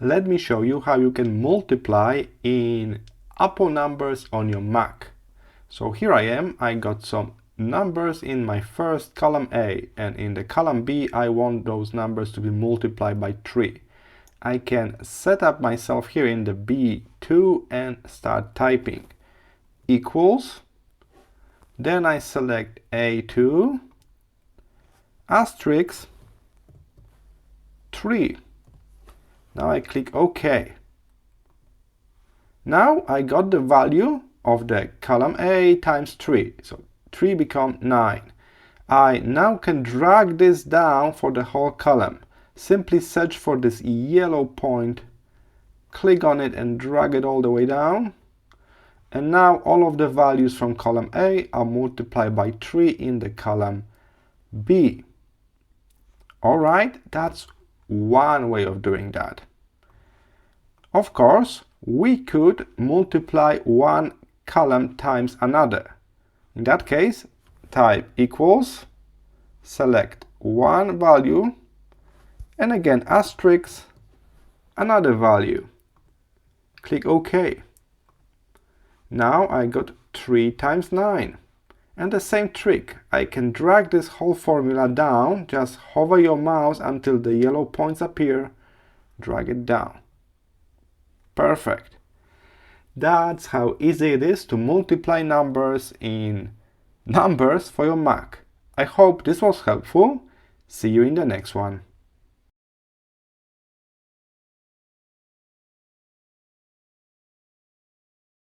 let me show you how you can multiply in Apple numbers on your Mac. So here I am, I got some numbers in my first column A, and in the column B I want those numbers to be multiplied by 3. I can set up myself here in the B2 and start typing equals, then I select A2 asterisk 3. Now I click OK. Now I got the value of the column A times 3, so 3 become 9. I now can drag this down for the whole column. Simply search for this yellow point, click on it and drag it all the way down. And now all of the values from column A are multiplied by 3 in the column B. Alright, that's one way of doing that. Of course, we could multiply one column times another. In that case, type equals, select one value, and again asterisk another value. Click OK. Now I got 3 times 9. And the same trick, I can drag this whole formula down, just hover your mouse until the yellow points appear, drag it down. Perfect. That's how easy it is to multiply numbers in Numbers for your Mac. I hope this was helpful. See you in the next one.